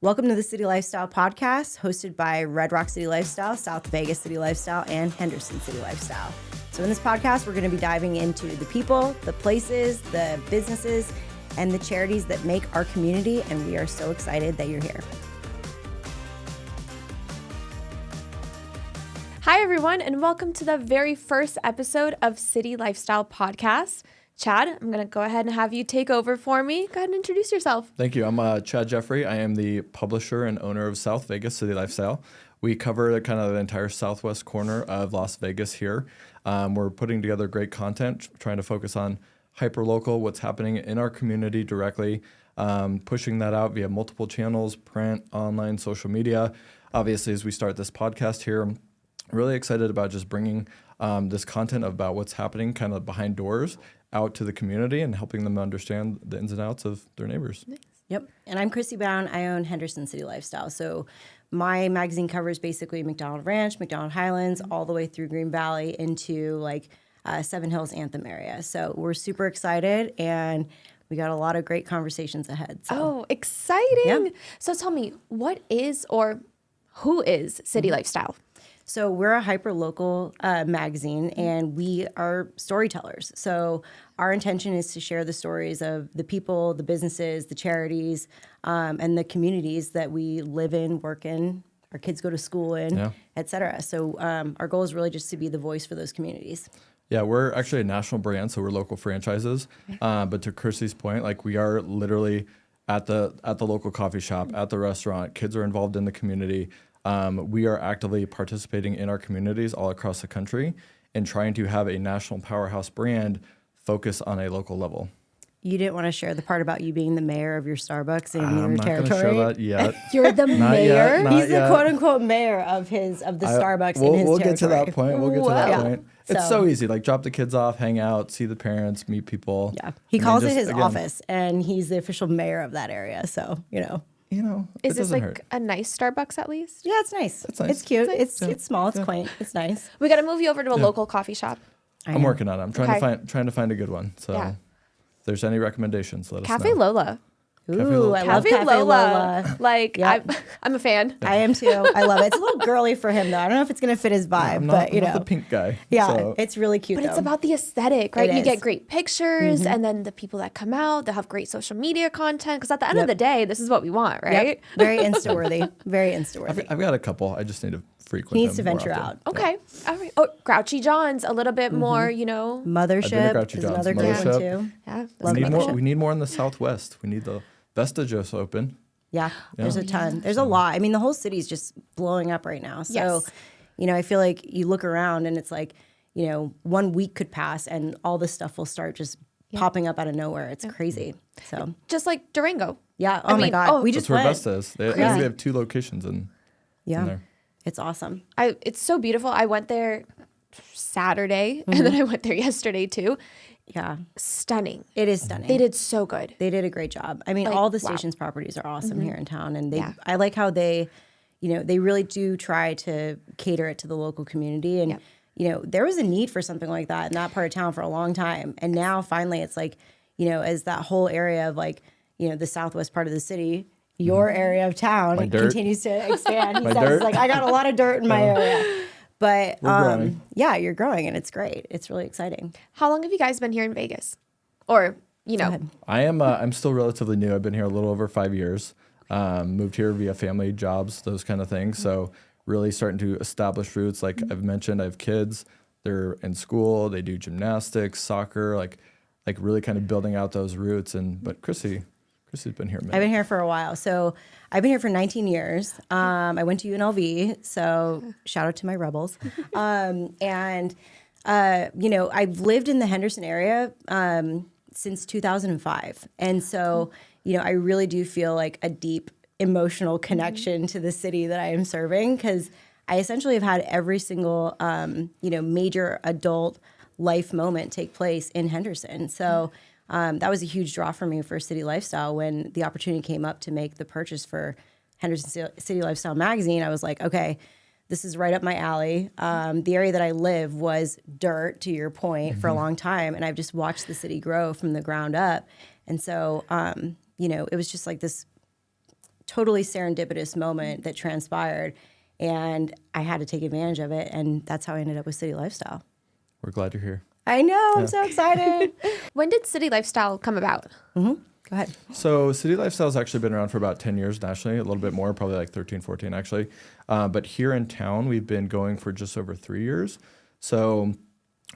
Welcome to the City Lifestyle podcast, hosted by Red Rock City Lifestyle, South Vegas City Lifestyle, and Henderson City Lifestyle. So in this podcast, we're going to be diving into the people, the places, the businesses, and the charities that make our community, and we are so excited that you're here. Hi, everyone, and welcome to the very first episode of City Lifestyle Podcast. Chad, I'm going to go ahead and have you take over for me. Go ahead and introduce yourself. Thank you. I'm Chad Jeffry. I am the publisher and owner of South Vegas City Lifestyle. We cover kind of the entire southwest corner of Las Vegas here. We're putting together great content, trying to focus on hyperlocal, what's happening in our community directly, pushing that out via multiple channels, print, online, social media. Obviously, as we start this podcast here, I'm really excited about just bringing this content about what's happening kind of behind doors out to the community and helping them understand the ins and outs of their neighbors. Nice. Yep. And I'm Crissie Bown. I own Henderson City Lifestyle. So my magazine covers basically McDonald Ranch, McDonald Highlands, all the way through Green Valley into like Seven Hills Anthem area. So we're super excited and we got a lot of great conversations ahead. So. Oh, exciting. Yeah. So tell me, what is or who is City Lifestyle? So we're a hyper-local magazine, and we are storytellers. So our intention is to share the stories of the people, the businesses, the charities, and the communities that we live in, work in, our kids go to school in, et cetera. So our goal is really just to be the voice for those communities. Yeah, we're actually a national brand, so we're local franchises. But to Crissie's point, like we are literally at the local coffee shop, at the restaurant. Kids are involved in the community. We are actively participating in our communities all across the country and trying to have a national powerhouse brand focus on a local level. You didn't want to share the part about you being the mayor of your Starbucks in your I'm not going to territory? share that yet. You're the mayor? He's the quote-unquote mayor of the Starbucks in his We'll territory. get to that point. We'll get to that Yeah. point. It's so easy. Like drop the kids off, hang out, see the parents, meet people. Yeah. He calls it his office, and he's the official mayor of that area. So, Is this like hurt. a nice Starbucks at least? Yeah, it's nice. It's nice. It's cute. It's nice. It's small. It's quaint. It's nice. We got to move you over to a local coffee shop. I'm working on it. I'm trying to find a good one. So if there's any recommendations, let us know. Cafe Lola. Ooh, I love Cafe Cafe Lola. Lola. Like, Yep. I'm a fan. I am too. I love it. It's a little girly for him, though. I don't know if it's going to fit his vibe, I'm but not the pink guy. Yeah, so. it's really cute, But though. it's about the aesthetic, right? It You is. get great pictures, and then the people that come out, they'll have great social media content. Because at the end of the day, this is what we want, right? Yep. Very Insta-worthy. Very Insta-worthy. I've got a couple. I just need to frequent He needs to them more venture often. out. Okay. All right. Oh, Grouchy John's, a little bit more, Mothership Grouchy is John's. another great one, Mothership. too. Yeah. Love Mothership. We need more in the Southwest. We need the Vesta just open. Yeah, there's a ton. There's a lot. I mean, the whole city's just blowing up right now. So, Yes. I feel like you look around and it's like, 1 week could pass and all this stuff will start just popping up out of nowhere. It's crazy. So, Just like Durango. yeah. Oh my God. We just That's where went. Vesta is. They have 2 locations in there. It's awesome. It's so beautiful. I went there Saturday, and then I went there yesterday too. Yeah. Stunning. It is stunning. They did so good. They did a great job. I mean, all the station's properties are awesome here in town. And I like how they really do try to cater it to the local community. And, there was a need for something like that in that part of town for a long time. And now finally it's like, as that whole area of like, the southwest part of the city, your area of town continues to expand. He says, like, I got a lot of dirt in my area. But you're growing and it's great. It's really exciting. How long have you guys been here in Vegas? Or, I'm still relatively new. I've been here a little over 5 years. Moved here via family, jobs, those kind of things. So really starting to establish roots. Like I've mentioned, I have kids. They're in school. They do gymnastics, soccer, like really kind of building out those roots. But Crissie's been here a minute. I've been here for a while. So I've been here for 19 years. I went to UNLV, so shout out to my rebels. I've lived in the Henderson area since 2005. And so, I really do feel like a deep emotional connection to the city that I am serving because I essentially have had every single, major adult life moment take place in Henderson. So that was a huge draw for me for City Lifestyle. When the opportunity came up to make the purchase for Henderson City Lifestyle magazine, I was like, okay, this is right up my alley. The area that I live was dirt, to your point, for a long time. And I've just watched the city grow from the ground up. And so, it was just like this totally serendipitous moment that transpired, and I had to take advantage of it, and that's how I ended up with City Lifestyle. We're glad you're here. I know, I'm so excited. When did City Lifestyle come about? Go ahead. So City Lifestyle has actually been around for about 10 years nationally, a little bit more, probably like 13, 14 actually. But here in town, we've been going for just over 3 years. So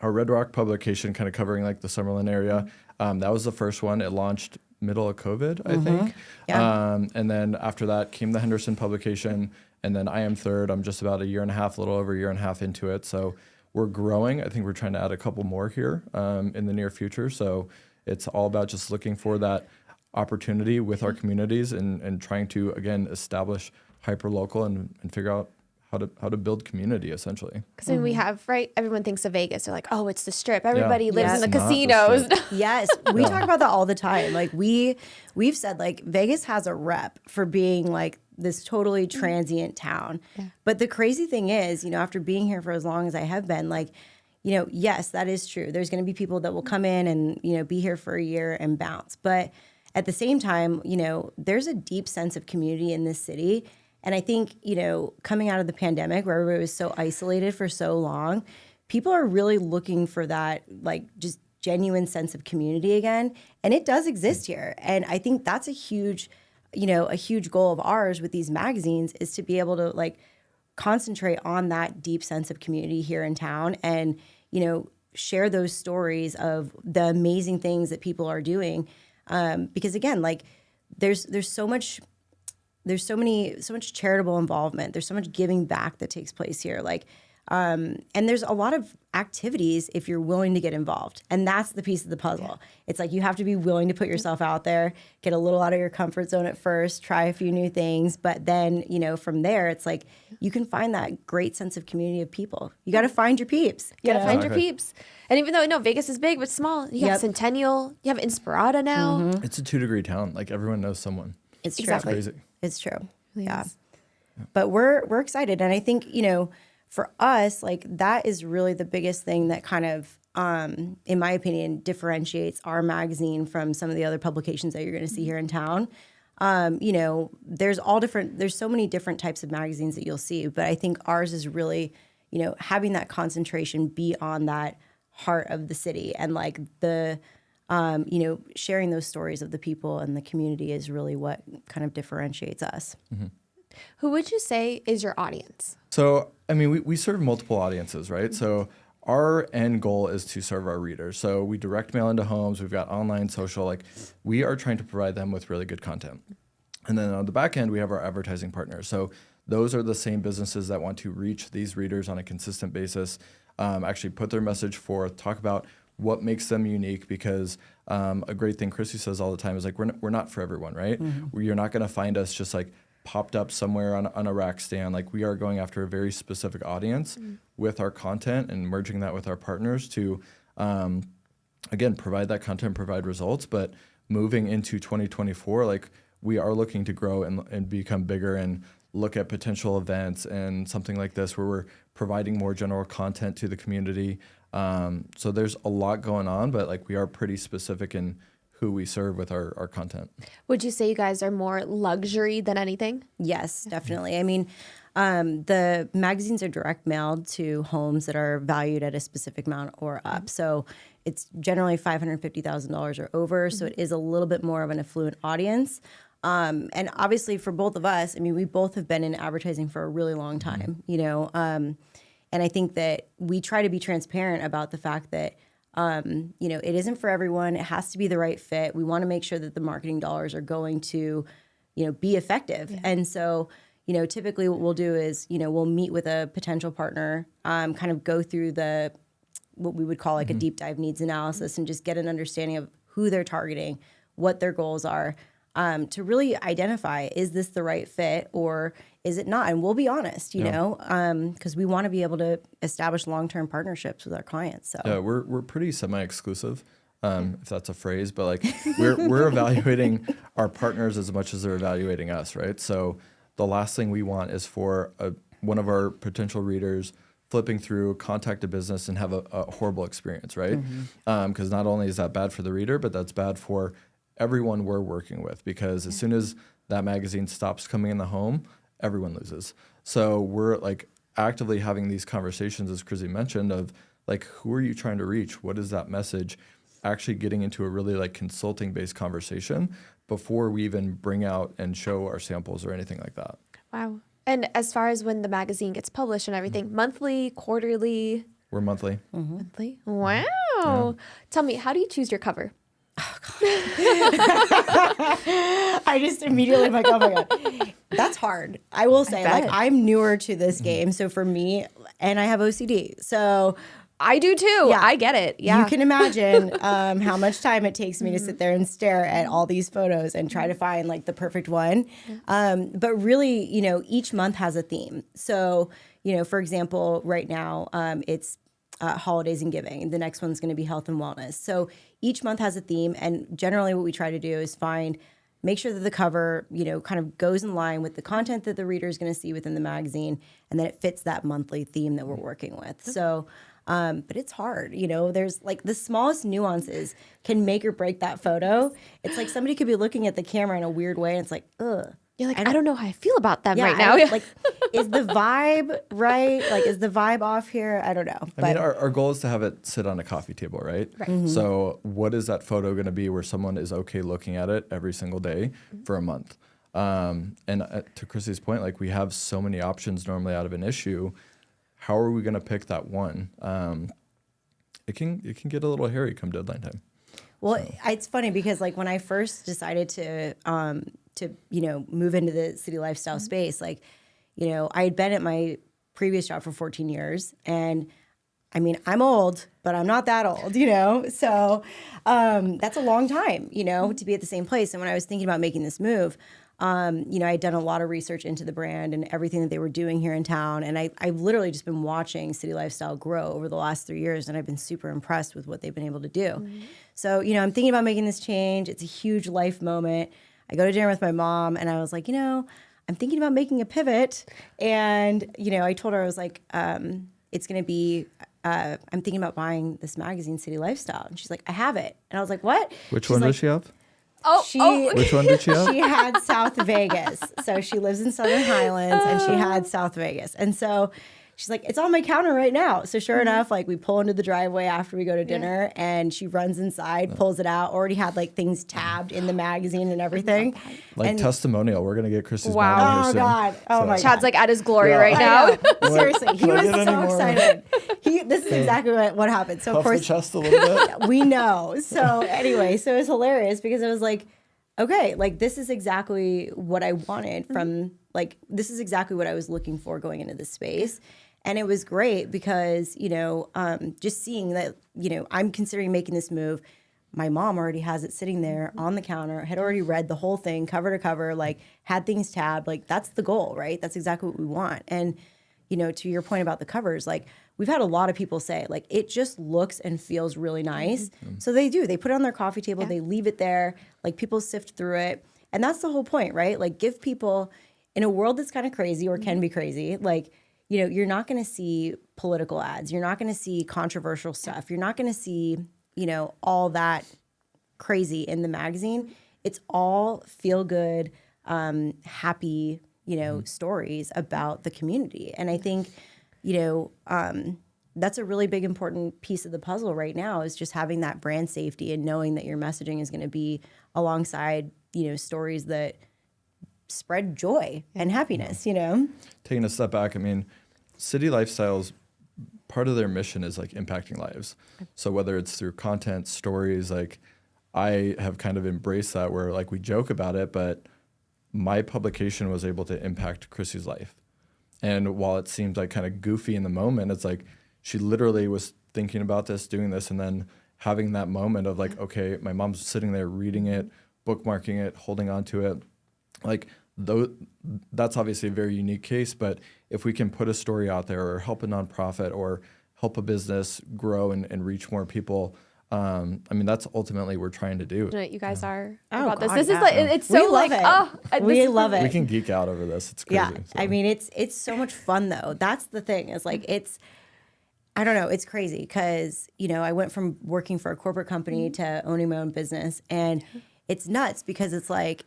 our Red Rock publication kind of covering like the Summerlin area, that was the first one. It launched middle of COVID, I think. Yeah. And then after that came the Henderson publication. And then I am third. I'm just about a year and a half, a little over a year and a half into it. So we're growing. I think we're trying to add a couple more here in the near future. So it's all about just looking for that opportunity with our communities and trying to, again, establish hyper-local and figure out how to build community, essentially. Because when we have, right, everyone thinks of Vegas. They're like, oh, it's the Strip. Everybody lives in the It's not the casinos. Strip. Yes, we talk about that all the time. Like we've said like Vegas has a rep for being like this totally transient town. Yeah. But the crazy thing is, after being here for as long as I have been, like, yes, that is true. There's going to be people that will come in and, be here for a year and bounce. But at the same time, there's a deep sense of community in this city. And I think, coming out of the pandemic where everybody was so isolated for so long, people are really looking for that, like, just genuine sense of community again. And it does exist here. And I think that's a huge goal of ours with these magazines is to be able to, like, concentrate on that deep sense of community here in town and, share those stories of the amazing things that people are doing. Because again, like, there's so much charitable involvement. There's so much giving back that takes place here. Like, and there's a lot of activities if you're willing to get involved. And that's the piece of the puzzle. Yeah. It's like you have to be willing to put yourself out there, get a little out of your comfort zone at first, try a few new things. But then, from there, it's like you can find that great sense of community of people. You got to find your peeps. You got to find your peeps. And even though, Vegas is big but small, you have Centennial, you have Inspirada now. Mm-hmm. It's a 2-degree town. Like, everyone knows someone. It's true. Exactly. It's crazy. It's true. Really Yeah. is. But we're excited. And I think, for us, like, that is really the biggest thing that kind of, in my opinion, differentiates our magazine from some of the other publications that you're going to see here in town. There's so many different types of magazines that you'll see, but I think ours is really, having that concentration be on that heart of the city and, like, the, sharing those stories of the people and the community is really what kind of differentiates us. Mm-hmm. Who would you say is your audience? So, I mean, we serve multiple audiences, right? So our end goal is to serve our readers. So we direct mail into homes. We've got online, social. Like, we are trying to provide them with really good content. And then on the back end, we have our advertising partners. So those are the same businesses that want to reach these readers on a consistent basis, actually put their message forth, talk about what makes them unique, because a great thing Crissie says all the time is, like, we're not for everyone, right? Mm-hmm. You're not going to find us just, like, popped up somewhere on a rack stand. Like, we are going after a very specific audience with our content and merging that with our partners to, again, provide that content, provide results. But moving into 2024, like, we are looking to grow and become bigger and look at potential events and something like this where we're providing more general content to the community. So there's a lot going on, but, like, we are pretty specific in who we serve with our content. Would you say you guys are more luxury than anything? Yes, definitely. I mean, the magazines are direct mailed to homes that are valued at a specific amount or up. So it's generally $550,000 or over. So it is a little bit more of an affluent audience. And obviously for both of us, I mean, we both have been in advertising for a really long time, and I think that we try to be transparent about the fact that it isn't for everyone. It has to be the right fit. We want to make sure that the marketing dollars are going to, be effective. Yeah. And so, typically what we'll do is, we'll meet with a potential partner, kind of go through what we would call like a deep dive needs analysis and just get an understanding of who they're targeting, what their goals are, to really identify, is this the right fit or is it not? And we'll be honest, because we want to be able to establish long-term partnerships with our clients. So yeah, we're pretty semi-exclusive, if that's a phrase, but, like, we're evaluating our partners as much as they're evaluating us, right? So the last thing we want is for one of our potential readers flipping through, contact a business and have a horrible experience, right? Because not only is that bad for the reader, but that's bad for everyone we're working with, because as soon as that magazine stops coming in the home, everyone loses. So we're like actively having these conversations, as Crissie mentioned, of like, who are you trying to reach? What is that message? Actually getting into a really like consulting based conversation before we even bring out and show our samples or anything like that. Wow. And as far as when the magazine gets published and everything, monthly, quarterly? We're monthly. Monthly? Wow. Yeah. Tell me, how do you choose your cover? I just immediately am like, oh my God. That's hard. I will say, like, I'm newer to this game. So for me, and I have OCD. So I do too. Yeah. I get it. Yeah. You can imagine how much time it takes me to sit there and stare at all these photos and try to find like the perfect one. But really, you know, each month has a theme. So, you know, for example, right now it's holidays and giving. The next one's going to be health and wellness. So each month has a theme. And generally what we try to do is make sure that the cover, you know, kind of goes in line with the content that the reader is going to see within the magazine. And then it fits that monthly theme that we're working with. So but it's hard, you know, there's like the smallest nuances can make or break that photo. It's like somebody could be looking at the camera in a weird way and it's like, ugh. You're like, I don't know how I feel about them right now. Like, is the vibe right? Like, is the vibe off here? I don't know. I mean, our goal is to have it sit on a coffee table, right? So what is that photo going to be where someone is okay looking at it every single day for a month? And to Crissie's point, like we have so many options normally out of an issue. How are we going to pick that one? It can get a little hairy come deadline time. Well, it's funny because like when I first decided to you know move into the city lifestyle space, like you know I had been at my previous job for 14 years, and I mean I'm old, but I'm not that old, you know. So that's a long time, you know, to be at the same place. And when I was thinking about making this move. You know, I'd done a lot of research into the brand and everything that they were doing here in town. And I've literally just been watching City Lifestyle grow over the last 3 years. And I've been super impressed with what they've been able to do. So, you know, I'm thinking about making this change. It's a huge life moment. I go to dinner with my mom and I was like, you know, I'm thinking about making a pivot. And, you know, I told her, I was like, it's going to be, I'm thinking about buying this magazine, City Lifestyle. And she's like, I have it. And I was like, what? Which one does she have? Which one did she have? She had South Vegas. So she lives in Southern Highlands and she had South Vegas. And so she's like, it's on my counter right now. So sure enough, like we pull into the driveway after we go to dinner and she runs inside, pulls it out, already had like things tabbed in the magazine and everything. Like testimonial. We're going to get Crissie's Wow. mom here Oh soon. God. Oh my God. Chad's like at his glory right now. Seriously. He was so excited. This is exactly what happened. So of Puff the course chest a little bit. we know. So anyway, so it was hilarious because it was like, okay, like this is exactly what I wanted from this is exactly what I was looking for going into this space. And it was great because, you know, just seeing that, you know, I'm considering making this move. My mom already has it sitting there on the counter, had already read the whole thing cover to cover, like had things tabbed. Like that's the goal, right? That's exactly what we want. And, you know, to your point about the covers, like we've had a lot of people say, like, it just looks and feels really nice. So they do. They put it on their coffee table. They leave it there. Like people sift through it. And that's the whole point, right? Like give people, in a world that's kind of crazy or can be crazy, like, you know, you're not going to see political ads. You're not going to see controversial stuff. You're not going to see, you know, all that crazy in the magazine. It's all feel good, happy, you know, stories about the community. And I think, you know, that's a really big important piece of the puzzle right now is just having that brand safety and knowing that your messaging is going to be alongside, you know, stories that spread joy and happiness, you know? Taking a step back, I mean, City Lifestyles, part of their mission is like impacting lives. So whether it's through content, stories, like I have kind of embraced that where like we joke about it, but my publication was able to impact Crissie's life. And while it seemed like kind of goofy in the moment, it's like she literally was thinking about this, doing this, and then having that moment of like, okay, my mom's sitting there reading it, bookmarking it, holding on to it. Like that's obviously a very unique case, but if we can put a story out there or help a nonprofit or help a business grow and reach more people, I mean, that's ultimately what we're trying to do. You guys are about this. This is like, it's so we love it. We love it. We can geek out over this. It's crazy. Yeah. So. I mean, it's so much fun though. That's the thing is like, I don't know. It's crazy because, you know, I went from working for a corporate company to owning my own business and it's nuts because it's like,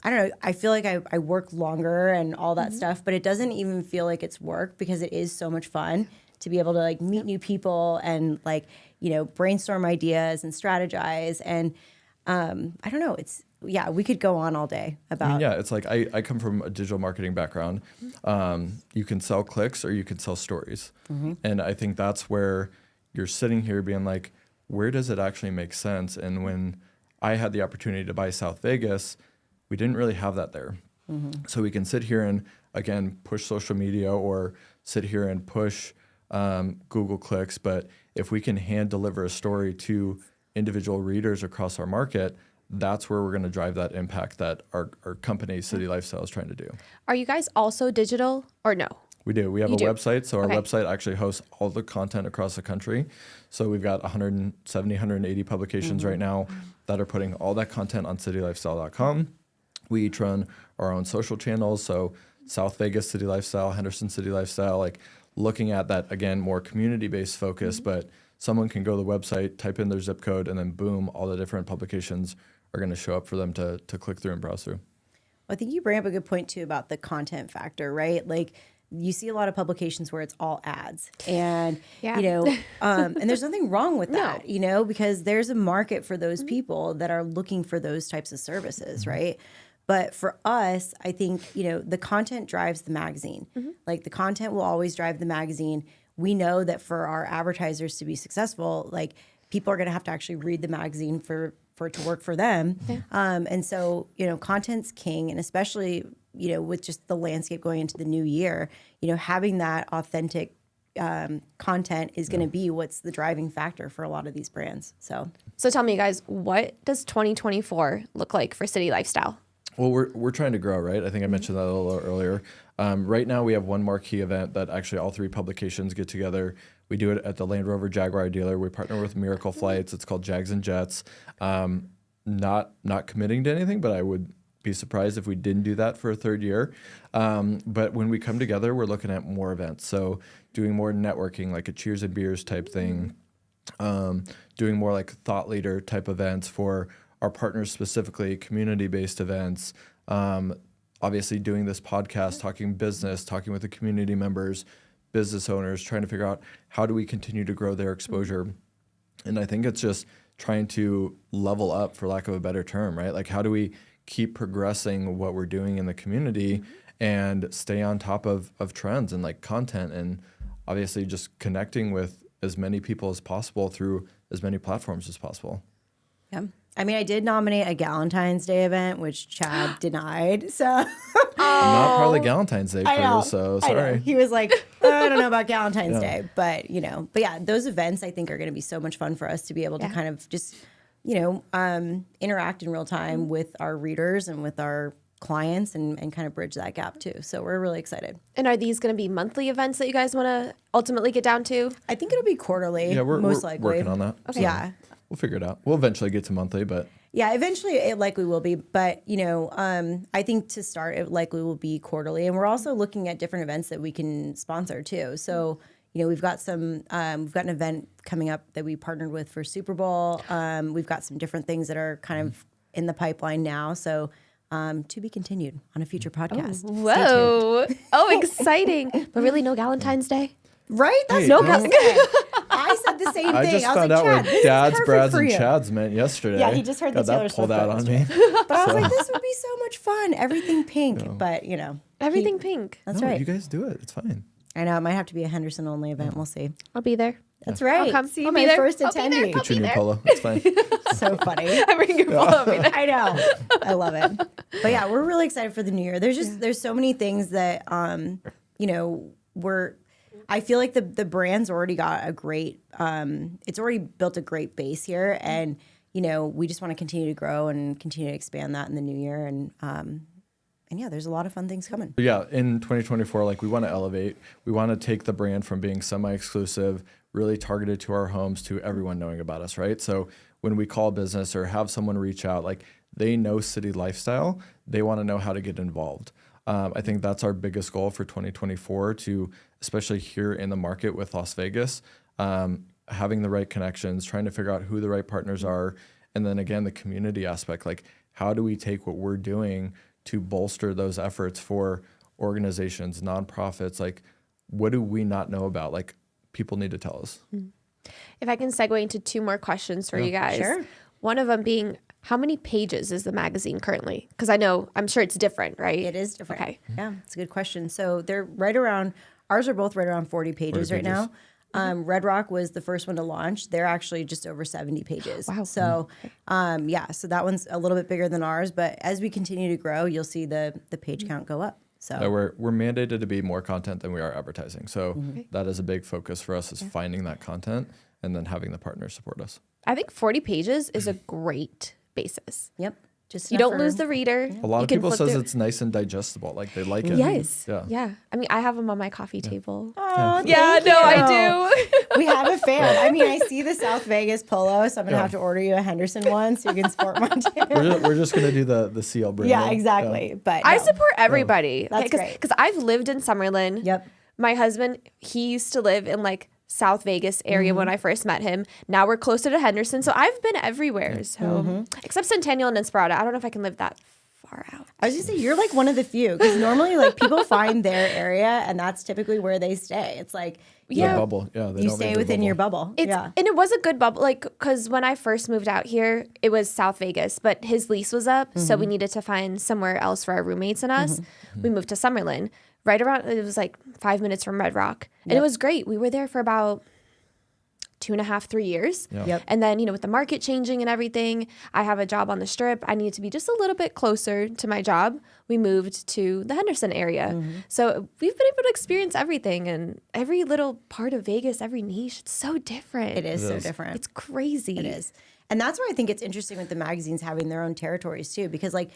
I don't know, I feel like I work longer and all that stuff, but it doesn't even feel like it's work because it is so much fun to be able to like meet new people and like, brainstorm ideas and strategize. And I don't know, we could go on all day about. It's like I come from a digital marketing background. You can sell clicks or you can sell stories. And I think that's where you're sitting here being like, where does it actually make sense? And when I had the opportunity to buy South Vegas, we didn't really have that there. So we can sit here and, again, push social media or sit here and push Google clicks. But if we can hand deliver a story to individual readers across our market, that's where we're going to drive that impact that our company, City Lifestyle, is trying to do. Are you guys also digital or no? We do. We have a website. So our website actually hosts all the content across the country. So we've got 170, 180 publications right now that are putting all that content on citylifestyle.com. We each run our own social channels. So South Vegas City Lifestyle, Henderson City Lifestyle, like looking at that, again, more community-based focus. But someone can go to the website, type in their zip code, and then boom, all the different publications are going to show up for them to click through and browse through. Well, I think you bring up a good point too about the content factor, right? Like you see a lot of publications where it's all ads and, and there's nothing wrong with that, because there's a market for those people that are looking for those types of services, right? But for us, I think, the content drives the magazine. Like the content will always drive the magazine. We know that for our advertisers to be successful, like people are going to have to actually read the magazine for it to work for them. And so, content's king. And especially, with just the landscape going into the new year, having that authentic content is going to be what's the driving factor for a lot of these brands. So tell me, guys, what does 2024 look like for City Lifestyle? Well, we're trying to grow, right? I think I mentioned that a little earlier. Right now, we have one marquee event that actually all three publications get together. We do it at the Land Rover Jaguar dealer. We partner with Miracle Flights. It's called Jags and Jets. Not committing to anything, but I would be surprised if we didn't do that for a third year. But when we come together, we're looking at more events. So doing more networking, like a Cheers and Beers type thing. Doing more like thought leader type events for our partners, specifically community-based events. Obviously doing this podcast, talking business, talking with the community members, business owners, trying to figure out how do we continue to grow their exposure. And I think it's just trying to level up, for lack of a better term, right? Like how do we keep progressing what we're doing in the community and stay on top of trends and like content, and obviously just connecting with as many people as possible through as many platforms as possible. Yeah. I mean, I did nominate a Galentine's Day event, which Chad denied. So I'm not part of the Galentine's Day crew, so sorry. He was like, I don't know about Galentine's Day, but yeah, those events I think are going to be so much fun for us to be able to kind of just, interact in real time with our readers and with our clients and kind of bridge that gap too. So we're really excited. And are these going to be monthly events that you guys want to ultimately get down to? I think it'll be quarterly. Yeah, we're likely working on that. Okay. So Yeah. We'll figure it out. We'll eventually get to monthly, but yeah, eventually it likely will be. But I think to start it likely will be quarterly, and we're also looking at different events that we can sponsor too. So we've got an event coming up that we partnered with for Super Bowl. We've got some different things that are kind of in the pipeline now. So to be continued on a future podcast. Whoa! Oh, exciting! But really, no Galentine's Day. Right? That's no I said the same thing. I just was found like, out Chad, what Dad's, Brad's, and you. Chad's meant yesterday. Yeah, he just heard the Taylor that pulled Swift out on me. But I was like, this would be so much fun. Everything pink, but Everything pink. That's No, right. You guys do it. It's fine. I know it might have to be a Henderson only event. We'll see. I'll be there. That's right. I'll come. See, I'll my be there. first I'll be there. attendee. Get your new polo. It's fine. So funny. I bring your polo. I know. I love it. But yeah, we're really excited for the new year. There's so many things that I feel like the brand's already got a great it's already built a great base here, and we just want to continue to grow and continue to expand that in the new year, and yeah, there's a lot of fun things coming. Yeah, in 2024, like we want to elevate. We want to take the brand from being semi-exclusive, really targeted to our homes, to everyone knowing about us, right? So when we call business or have someone reach out, like they know City Lifestyle, they want to know how to get involved. I think that's our biggest goal for 2024, to especially here in the market with Las Vegas, having the right connections, trying to figure out who the right partners are. And then again, the community aspect, like how do we take what we're doing to bolster those efforts for organizations, nonprofits. Like, what do we not know about? Like, people need to tell us. If I can segue into 2 more questions for you guys. Sure. One of them being, how many pages is the magazine currently? Because I'm sure it's different, right? It is different. Okay. Yeah, it's a good question. So they're right around, ours are both right around 40 pages right now. Red Rock was the first one to launch. They're actually just over 70 pages. Wow. So, so that one's a little bit bigger than ours. But as we continue to grow, you'll see the page count go up. So Yeah, we're mandated to be more content than we are advertising. So that is a big focus for us, is finding that content and then having the partners support us. I think 40 pages is a great basis. Yep. Just You enough don't for- lose the reader. A lot You of can people flip says through. it's nice and digestible. Like, they like it. Yes. Yeah. Yeah. I mean, I have them on my coffee table. Oh, Yeah, thank no, you. I do. We have a fan. I mean, I see the South Vegas polo, so I'm gonna have to order you a Henderson one so you can sport one too. We're just going to do the CL brand. Yeah, exactly. But I no. support everybody. That's great. Because I've lived in Summerlin. Yep. My husband, he used to live in like South Vegas area when I first met him. Now we're closer to Henderson. So I've been everywhere. So except Centennial and Inspirata. I don't know if I can live that far out. I was gonna say you're like one of the few because normally like people find their area and that's typically where they stay. It's like Yeah. The bubble. Yeah. They you don't stay leave the within bubble. your bubble. And it was a good bubble, like, because when I first moved out here, it was South Vegas, but his lease was up, so we needed to find somewhere else for our roommates and us. We moved to Summerlin, right around, it was like 5 minutes from Red Rock, and it was great. We were there for about 2.5, 3 years. Yeah. Yep. And then, with the market changing and everything, I have a job on the Strip. I needed to be just a little bit closer to my job. We moved to the Henderson area. So we've been able to experience everything, and every little part of Vegas, every niche, it's so different. It is so different. It's crazy. It is. And that's why I think it's interesting with the magazines having their own territories too, because like,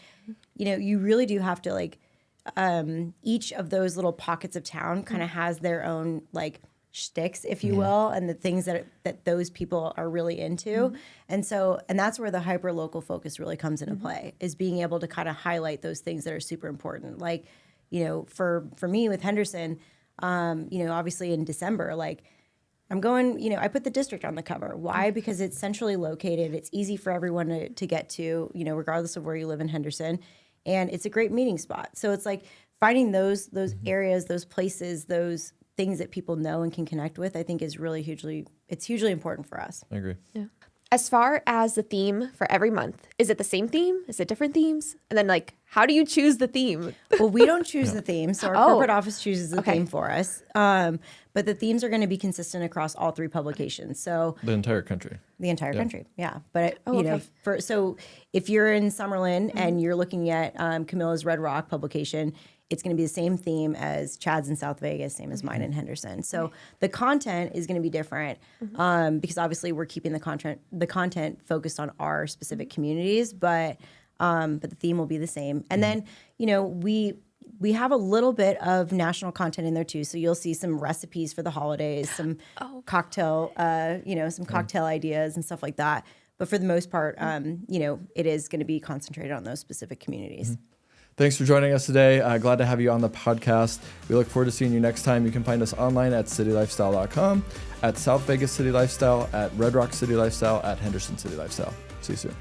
you really do have to like, each of those little pockets of town kind of has their own like shticks, if you will, and the things that those people are really into. And that's where the hyper local focus really comes into play, is being able to kind of highlight those things that are super important. Like, for me with Henderson, obviously in December, like I'm going, I put the district on the cover. Why? Because it's centrally located. It's easy for everyone to get to, regardless of where you live in Henderson. And it's a great meeting spot. So it's like finding those areas, those places, those things that people know and can connect with, I think is really hugely important for us. I agree. Yeah. As far as the theme for every month, is it the same theme? Is it different themes? And then like, how do you choose the theme? Well, we don't choose the theme. So our corporate office chooses the theme for us. But the themes are going to be consistent across all 3 publications. So The entire country. the entire country. Yeah. But, okay. so if you're in Summerlin and you're looking at Camilla's Red Rock publication, it's going to be the same theme as Chad's in South Vegas, same as mine in Henderson. So the content is going to be different because obviously we're keeping the content focused on our specific communities, but the theme will be the same. And then, we have a little bit of national content in there too. So you'll see some recipes for the holidays, some cocktail, some cocktail ideas and stuff like that. But for the most part, it is going to be concentrated on those specific communities. Thanks for joining us today. Glad to have you on the podcast. We look forward to seeing you next time. You can find us online at citylifestyle.com, at South Vegas City Lifestyle, at Red Rock City Lifestyle, at Henderson City Lifestyle. See you soon.